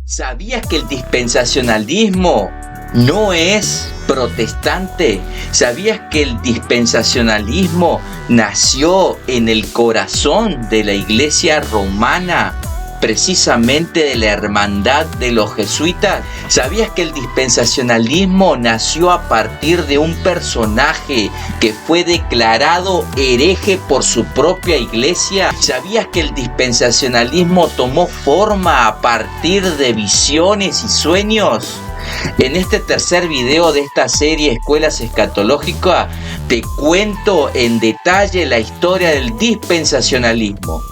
¿Sabías que el dispensacionalismo no es protestante? ¿Sabías que el dispensacionalismo nació en el corazón de la Iglesia romana, precisamente de la hermandad de los jesuitas? ¿Sabías que el dispensacionalismo nació a partir de un personaje que fue declarado hereje por su propia iglesia? ¿Sabías que el dispensacionalismo tomó forma a partir de visiones y sueños? En este tercer video de esta serie Escuelas Escatológicas te cuento en detalle la historia del dispensacionalismo.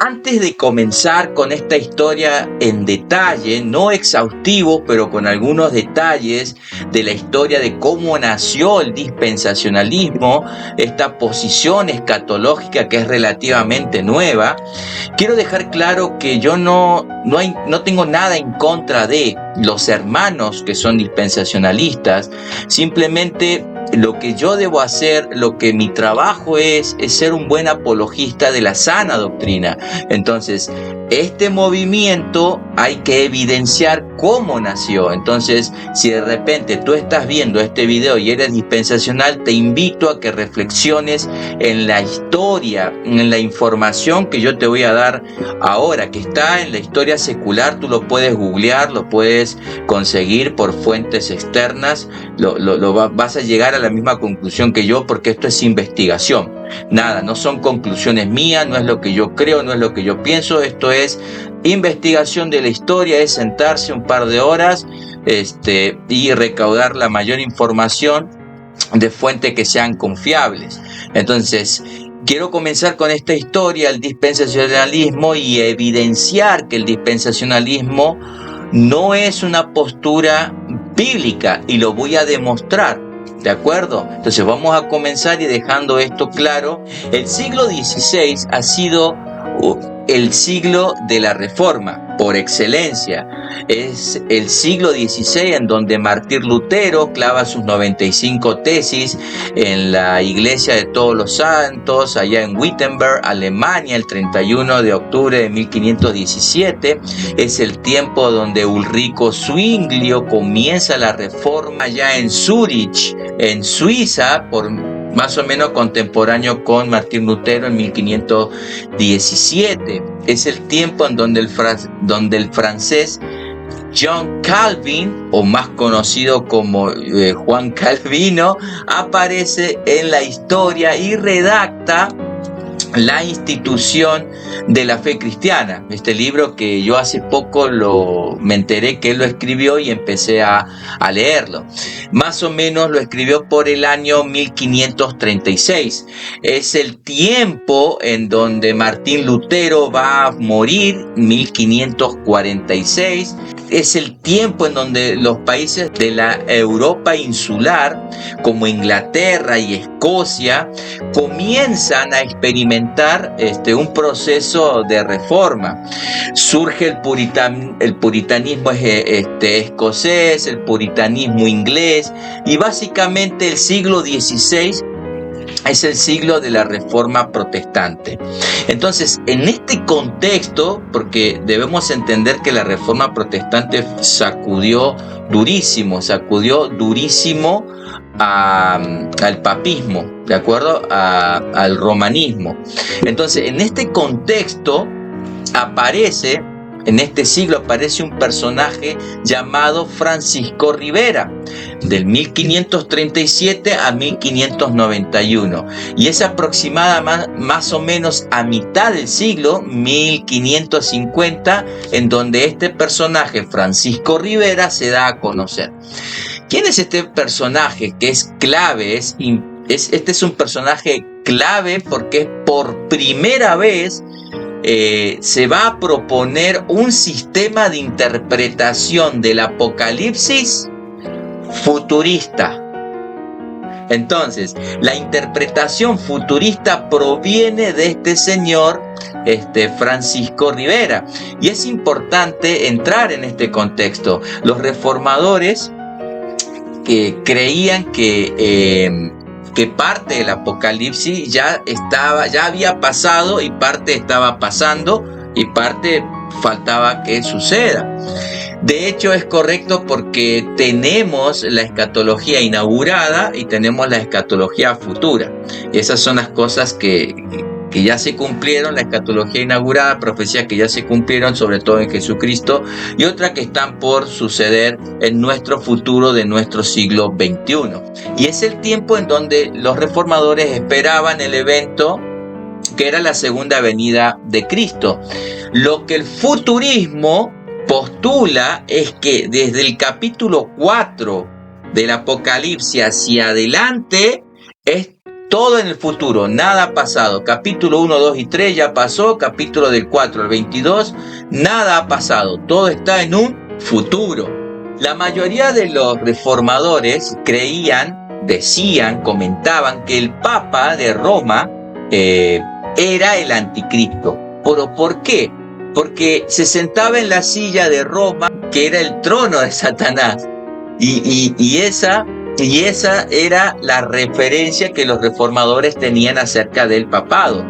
Antes de comenzar con esta historia en detalle, no exhaustivo, pero con algunos detalles de la historia de cómo nació el dispensacionalismo, esta posición escatológica que es relativamente nueva, quiero dejar claro que yo no tengo nada en contra de los hermanos que son dispensacionalistas. Simplemente lo que yo debo hacer, lo que mi trabajo es ser un buen apologista de la sana doctrina. Entonces, este movimiento hay que evidenciar cómo nació. Entonces, si de repente tú estás viendo este video y eres dispensacional, te invito a que reflexiones en la historia, en la información que yo te voy a dar ahora, que está en la historia secular. Tú lo puedes googlear, lo puedes conseguir por fuentes externas, vas a llegar a la misma conclusión que yo, porque esto es investigación. Nada, no son conclusiones mías, no es lo que yo creo, no es lo que yo pienso. Esto es investigación de la historia, es sentarse un par de horas y recaudar la mayor información de fuentes que sean confiables. Entonces, quiero comenzar con esta historia, el dispensacionalismo, y evidenciar que el dispensacionalismo no es una postura bíblica, y lo voy a demostrar. ¿De acuerdo? Entonces vamos a comenzar y dejando esto claro. El siglo XVI ha sido el siglo de la Reforma por excelencia. Es el siglo XVI en donde Martín Lutero clava sus 95 tesis en la Iglesia de Todos los Santos, allá en Wittenberg, Alemania, el 31 de octubre de 1517. Es el tiempo donde Ulrico Zwinglio comienza la Reforma allá en Zúrich, en Suiza, por más o menos contemporáneo con Martín Lutero en 1517. Es el tiempo en donde el francés John Calvin, o más conocido como Juan Calvino, aparece en la historia y redacta la institución de la fe cristiana. Este libro que yo hace poco me enteré que él lo escribió y empecé a leerlo. Más o menos lo escribió por el año 1536. Es el tiempo en donde Martín Lutero va a morir, 1546. Es el tiempo en donde los países de la Europa insular, como Inglaterra y Escocia, comienzan a experimentar un proceso de reforma. Surge el puritanismo escocés, el puritanismo inglés, y básicamente el siglo XVI es el siglo de la Reforma protestante. Entonces, en este contexto, porque debemos entender que la Reforma protestante sacudió durísimo al papismo, ¿de acuerdo? Al romanismo. Entonces, en este contexto en este siglo aparece un personaje llamado Francisco Rivera, del 1537 a 1591, y es más o menos a mitad del siglo, 1550, en donde este personaje, Francisco Rivera, se da a conocer. ¿Quién es este personaje que es clave? Este es un personaje clave porque es por primera vez se va a proponer un sistema de interpretación del Apocalipsis futurista. Entonces, la interpretación futurista proviene de este señor, Francisco Rivera. Y es importante entrar en este contexto. Los reformadores creían que que parte del Apocalipsis ya había pasado y parte estaba pasando y parte faltaba que suceda. De hecho, es correcto porque tenemos la escatología inaugurada y tenemos la escatología futura. Esas son las cosas que ya se cumplieron, la escatología inaugurada, profecías que ya se cumplieron, sobre todo en Jesucristo, y otras que están por suceder en nuestro futuro de nuestro siglo XXI. Y es el tiempo en donde los reformadores esperaban el evento que era la segunda venida de Cristo. Lo que el futurismo postula es que desde el capítulo 4 del Apocalipsis hacia adelante es todo en el futuro, nada pasado. Capítulo 1, 2 y 3 ya pasó, capítulo del 4 al 22, nada ha pasado, todo está en un futuro. La mayoría de los reformadores creían, decían, comentaban que el Papa de Roma era el anticristo. ¿Pero por qué? Porque se sentaba en la silla de Roma, que era el trono de Satanás, y esa era la referencia que los reformadores tenían acerca del papado,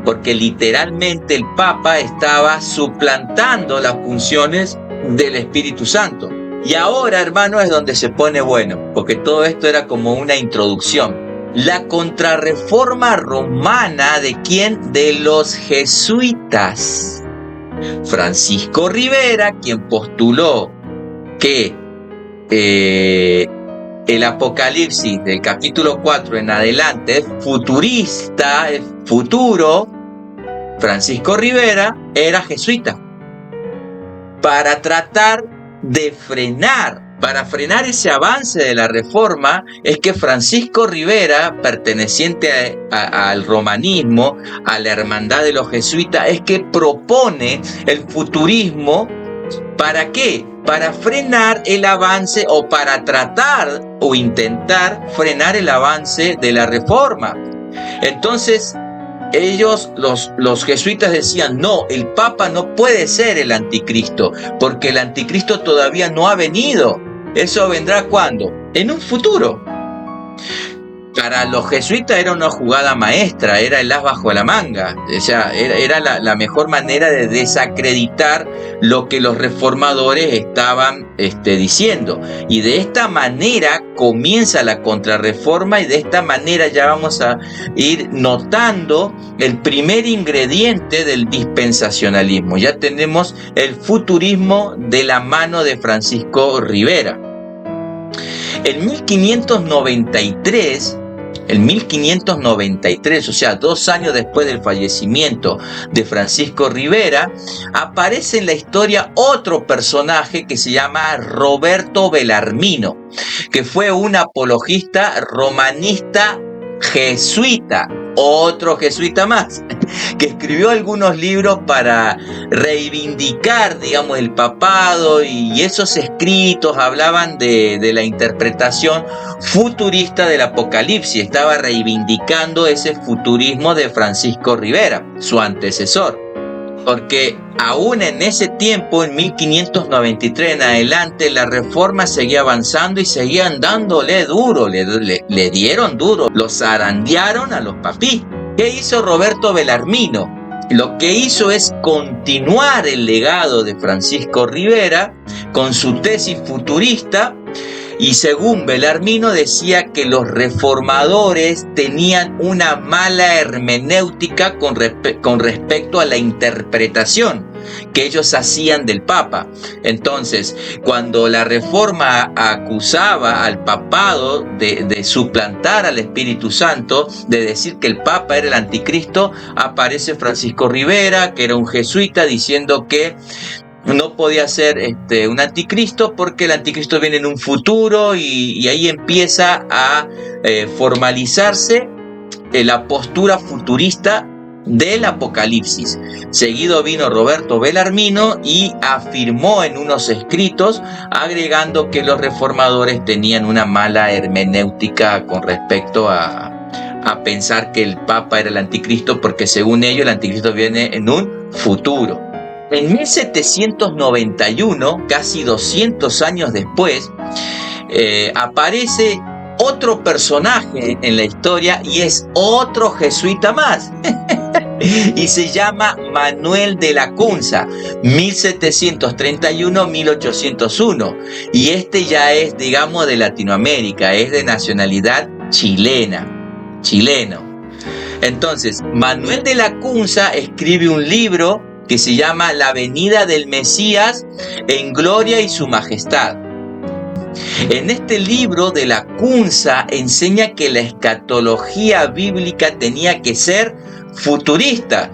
porque literalmente el Papa estaba suplantando las funciones del Espíritu Santo. Y ahora, hermano, es donde se pone bueno, porque todo esto era como una introducción. La contrarreforma romana, ¿de quién? De los jesuitas. Francisco Rivera, quien postuló que el Apocalipsis del capítulo 4 en adelante es futurista, es futuro. Francisco Rivera era jesuita. Para tratar de frenar ese avance de la reforma, es que Francisco Rivera, perteneciente al romanismo, a la hermandad de los jesuitas, es que propone el futurismo. ¿Para qué? Para frenar el avance o para tratar o intentar frenar el avance de la reforma. Entonces, ellos, los jesuitas decían, no, el Papa no puede ser el anticristo, porque el anticristo todavía no ha venido. ¿Eso vendrá cuándo? En un futuro. Para los jesuitas era una jugada maestra, era el as bajo la manga. O sea, era la mejor manera de desacreditar lo que los reformadores estaban diciendo. Y de esta manera comienza la contrarreforma, y de esta manera ya vamos a ir notando el primer ingrediente del dispensacionalismo. Ya tenemos el futurismo de la mano de Francisco Rivera. En 1593, o sea, 2 años después del fallecimiento de Francisco Rivera, aparece en la historia otro personaje que se llama Roberto Bellarmino, que fue un apologista romanista jesuita, otro jesuita más, que escribió algunos libros para reivindicar, digamos, el papado, y esos escritos hablaban de la interpretación futurista del Apocalipsis. Estaba reivindicando ese futurismo de Francisco Rivera, su antecesor. Porque aún en ese tiempo, en 1593 en adelante, la reforma seguía avanzando y seguían dándole duro, le dieron duro, los zarandearon a los papís. ¿Qué hizo Roberto Bellarmino? Lo que hizo es continuar el legado de Francisco Rivera con su tesis futurista. Y según Bellarmino decía que los reformadores tenían una mala hermenéutica con respecto a la interpretación que ellos hacían del Papa. Entonces, cuando la reforma acusaba al papado de suplantar al Espíritu Santo, de decir que el Papa era el anticristo, aparece Francisco Rivera, que era un jesuita, diciendo que no podía ser un anticristo porque el anticristo viene en un futuro, y ahí empieza a formalizarse la postura futurista del Apocalipsis. Seguido vino Roberto Bellarmino y afirmó en unos escritos, agregando que los reformadores tenían una mala hermenéutica con respecto a pensar que el Papa era el anticristo, porque según ellos el anticristo viene en un futuro. En 1791, casi 200 años después, aparece otro personaje en la historia y es otro jesuita más. Y se llama Manuel de Lacunza, 1731-1801. Y este ya es, digamos, de Latinoamérica, es de nacionalidad chileno. Entonces, Manuel de Lacunza escribe un libro que se llama La venida del Mesías en gloria y su majestad. En este libro de Lacunza enseña que la escatología bíblica tenía que ser futurista,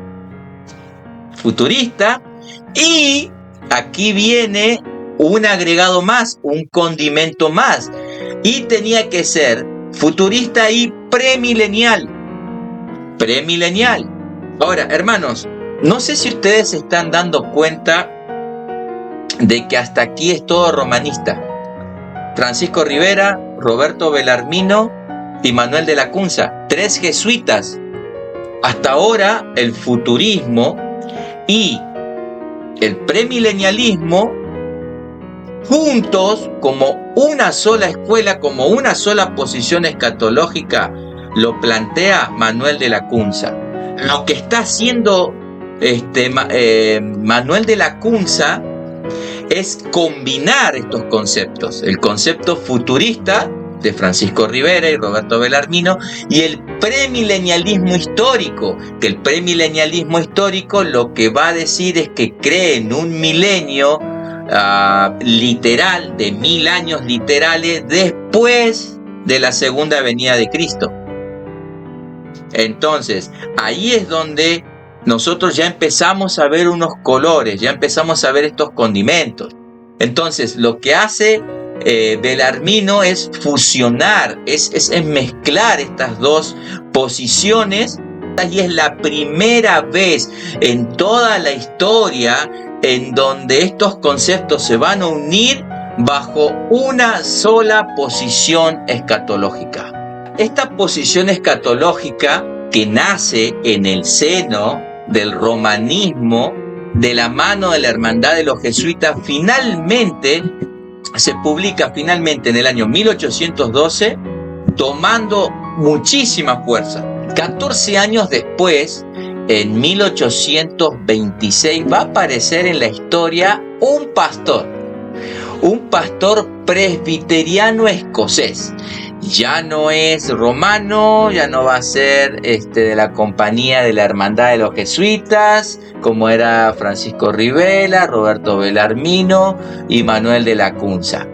y aquí viene un agregado más, un condimento más, y tenía que ser futurista y premilenial. Ahora, hermanos, no sé si ustedes se están dando cuenta de que hasta aquí es todo romanista. Francisco Rivera, Roberto Bellarmino y Manuel de Lacunza, 3 jesuitas. Hasta ahora el futurismo y el premilenialismo juntos como una sola escuela, como una sola posición escatológica, lo plantea Manuel de Lacunza. Lo que está haciendo Manuel de Lacunza es combinar estos conceptos, el concepto futurista de Francisco Rivera y Roberto Bellarmino y el premilenialismo histórico, que el premilenialismo histórico lo que va a decir es que cree en un milenio literal, de 1000 años literales después de la segunda venida de Cristo. Entonces, ahí es donde nosotros ya empezamos a ver unos colores, ya empezamos a ver estos condimentos. Entonces, lo que hace Bellarmino es fusionar, es mezclar estas dos posiciones, y es la primera vez en toda la historia en donde estos conceptos se van a unir bajo una sola posición escatológica. Esta posición escatológica, que nace en el seno del romanismo, de la mano de la Hermandad de los Jesuitas, finalmente se publica en el año 1812, tomando muchísima fuerza. 14 años después, en 1826, va a aparecer en la historia un pastor presbiteriano escocés. Ya no es romano, ya no va a ser de la compañía de la Hermandad de los Jesuitas, como era Francisco Rivera, Roberto Bellarmino y Manuel de Lacunza.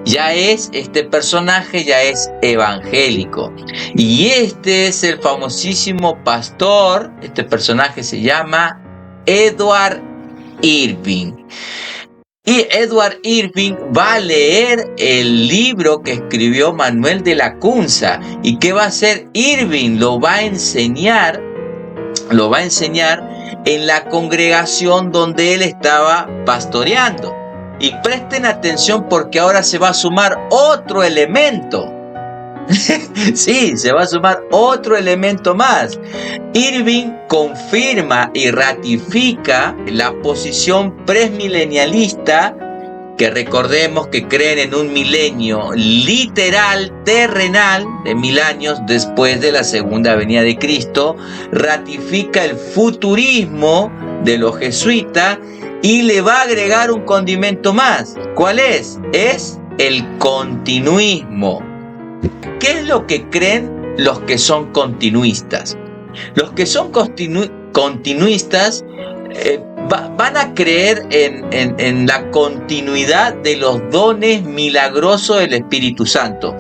Ya es, este personaje ya es evangélico. Y este es el famosísimo pastor, este personaje se llama Edward Irving. Y Edward Irving va a leer el libro que escribió Manuel de Lacunza. ¿Y qué va a hacer Irving? Lo va a enseñar en la congregación donde él estaba pastoreando. Y presten atención porque ahora se va a sumar otro elemento. Sí, se va a sumar otro elemento más. Irving confirma y ratifica la posición premilenialista, que recordemos que creen en un milenio literal, terrenal, de 1000 años después de la segunda venida de Cristo. Ratifica el futurismo de los jesuitas y le va a agregar un condimento más. ¿Cuál es? Es el continuismo. ¿Qué es lo que creen los que son continuistas? Los que son continuistas van a creer en la continuidad de los dones milagrosos del Espíritu Santo.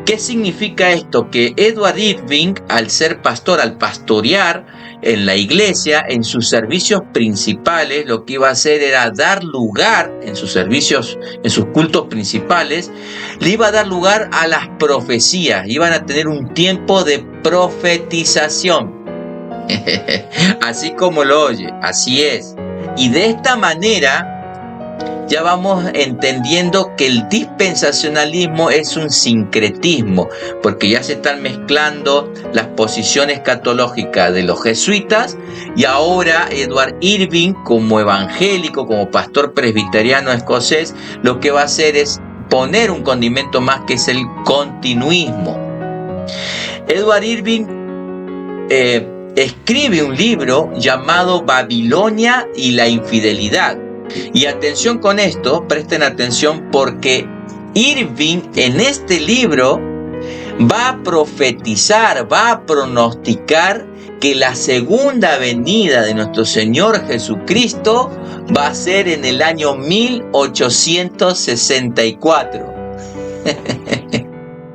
¿Qué significa esto? Que Edward Irving, al ser pastor, al pastorear en la iglesia, en sus servicios principales, lo que iba a hacer era dar lugar, en sus servicios, en sus cultos principales, le iba a dar lugar a las profecías. Iban a tener un tiempo de profetización. Así como lo oye, así es. Y de esta manera ya vamos entendiendo que el dispensacionalismo es un sincretismo, porque ya se están mezclando las posiciones escatológicas de los jesuitas, y ahora Edward Irving, como evangélico, como pastor presbiteriano escocés, lo que va a hacer es poner un condimento más, que es el continuismo. Edward Irving escribe un libro llamado Babilonia y la infidelidad. Y atención con esto, presten atención, porque Irving en este libro va a profetizar, va a pronosticar que la segunda venida de nuestro Señor Jesucristo va a ser en el año 1864.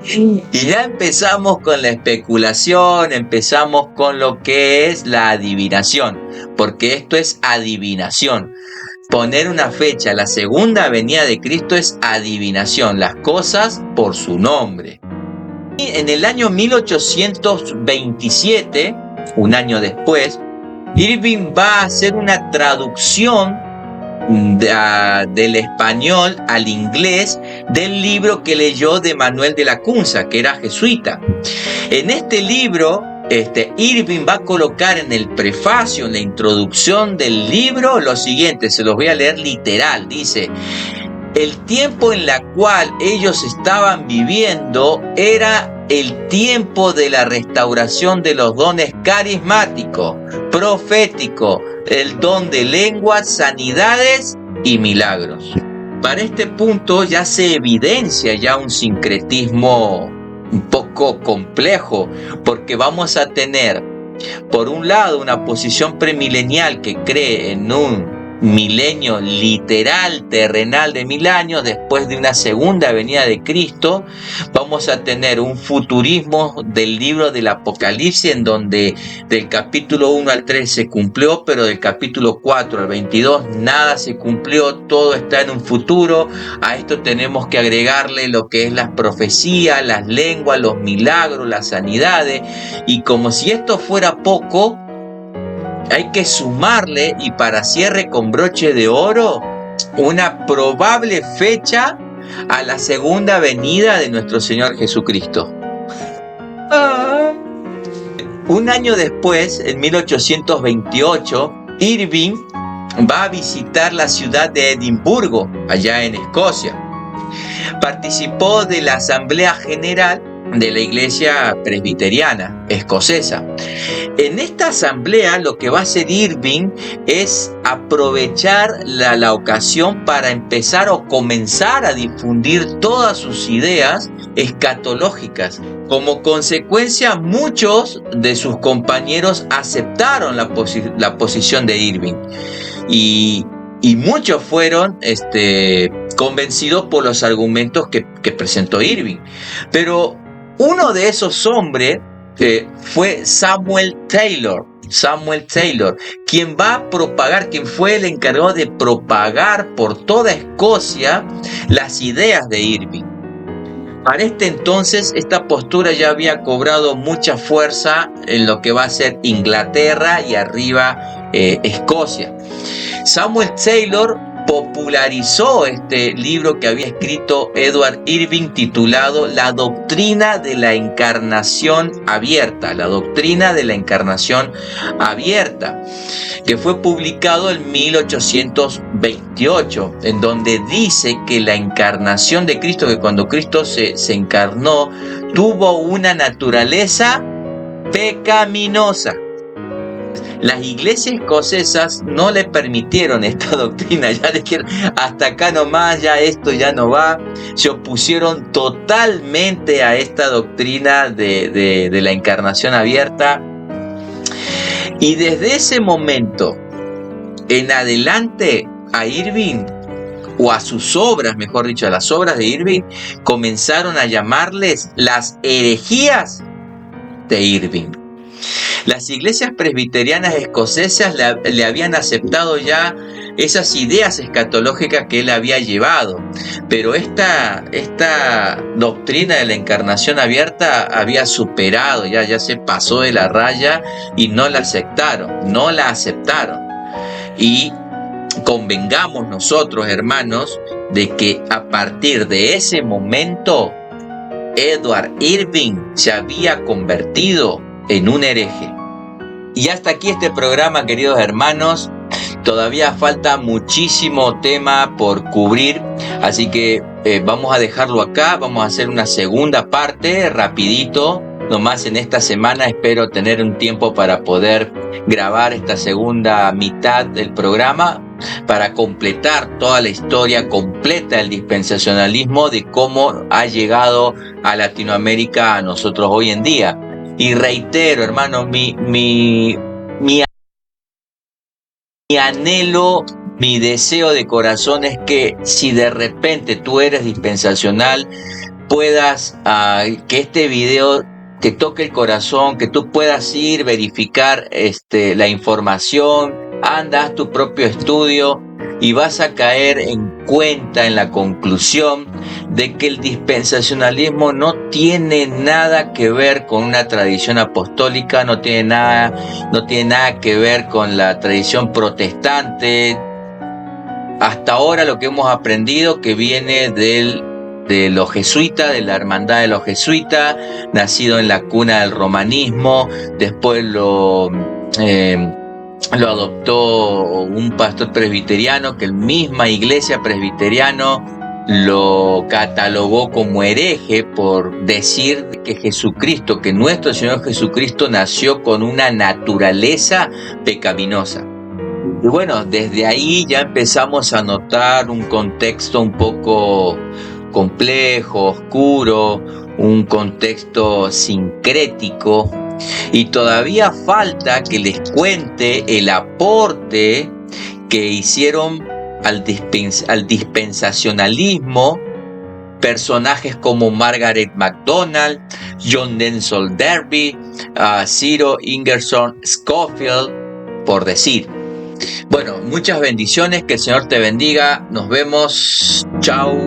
Y ya empezamos con la especulación, empezamos con lo que es la adivinación, porque esto es adivinación. Poner una fecha, la segunda venida de Cristo, es adivinación, las cosas por su nombre. Y en el año 1827, un año después, Irving va a hacer una traducción del español al inglés del libro que leyó de Manuel de la Cunza, que era jesuita. En este libro, Irving va a colocar en el prefacio, en la introducción del libro, lo siguiente, se los voy a leer literal. Dice: el tiempo en la cual ellos estaban viviendo era el tiempo de la restauración de los dones carismáticos, proféticos, el don de lenguas, sanidades y milagros. Para este punto ya se evidencia ya un sincretismo un poco complejo, porque vamos a tener, por un lado, una posición premilenial que cree en un milenio literal, terrenal de 1000 años, después de una segunda venida de Cristo. Vamos a tener un futurismo del libro del Apocalipsis, en donde del capítulo 1 al 3 se cumplió, pero del capítulo 4 al 22 nada se cumplió, todo está en un futuro. A esto tenemos que agregarle lo que es las profecías, las lenguas, los milagros, las sanidades, y como si esto fuera poco, hay que sumarle, y para cierre con broche de oro, una probable fecha a la segunda venida de nuestro Señor Jesucristo. Un año después, en 1828, Irving va a visitar la ciudad de Edimburgo, allá en Escocia. Participó de la Asamblea General de la Iglesia Presbiteriana Escocesa. En esta asamblea lo que va a hacer Irving es aprovechar la ocasión para empezar o comenzar a difundir todas sus ideas escatológicas. Como consecuencia, muchos de sus compañeros aceptaron la posición de Irving, y muchos fueron convencidos por los argumentos que presentó Irving. Pero uno de esos hombres fue Samuel Taylor, quien va a propagar, quien fue el encargado de propagar por toda Escocia las ideas de Irving. Para este entonces, esta postura ya había cobrado mucha fuerza en lo que va a ser Inglaterra y arriba Escocia. Samuel Taylor popularizó este libro que había escrito Edward Irving, titulado La doctrina de la encarnación abierta, que fue publicado en 1828, en donde dice que la encarnación de Cristo, que cuando Cristo se encarnó, tuvo una naturaleza pecaminosa. Las iglesias escocesas no le permitieron esta doctrina, ya dijeron: hasta acá nomás, ya esto ya no va. Se opusieron totalmente a esta doctrina de la encarnación abierta. Y desde ese momento en adelante, a Irving, o a sus obras, mejor dicho, a las obras de Irving, comenzaron a llamarles las herejías de Irving. Las iglesias presbiterianas escocesas le habían aceptado ya esas ideas escatológicas que él había llevado, pero esta doctrina de la encarnación abierta había superado, ya se pasó de la raya, y no la aceptaron. Y convengamos nosotros, hermanos, de que a partir de ese momento Edward Irving se había convertido en un hereje. Y hasta aquí este programa, queridos hermanos. Todavía falta muchísimo tema por cubrir, así que vamos a dejarlo acá, vamos a hacer una segunda parte rapidito, nomás en esta semana espero tener un tiempo para poder grabar esta segunda mitad del programa para completar toda la historia completa del dispensacionalismo, de cómo ha llegado a Latinoamérica a nosotros hoy en día. Y reitero, hermanos, mi anhelo, mi deseo de corazón es que si de repente tú eres dispensacional, puedas, que este video te toque el corazón, que tú puedas ir, verificar la información, haz tu propio estudio y vas a caer en cuenta, en la conclusión de que el dispensacionalismo no tiene nada que ver con una tradición apostólica, no tiene nada que ver con la tradición protestante. Hasta ahora lo que hemos aprendido que viene de los jesuitas, de la hermandad de los jesuitas, nacido en la cuna del romanismo, después lo adoptó un pastor presbiteriano, que la misma iglesia presbiteriano lo catalogó como hereje por decir que Jesucristo, que nuestro Señor Jesucristo nació con una naturaleza pecaminosa. Y bueno, desde ahí ya empezamos a notar un contexto un poco complejo, oscuro, un contexto sincrético, y todavía falta que les cuente el aporte que hicieron al dispensacionalismo personajes como Margaret MacDonald, John Denzel Derby, Ciro Ingerson Scofield, por decir. Bueno, muchas bendiciones, que el Señor te bendiga, nos vemos, chao.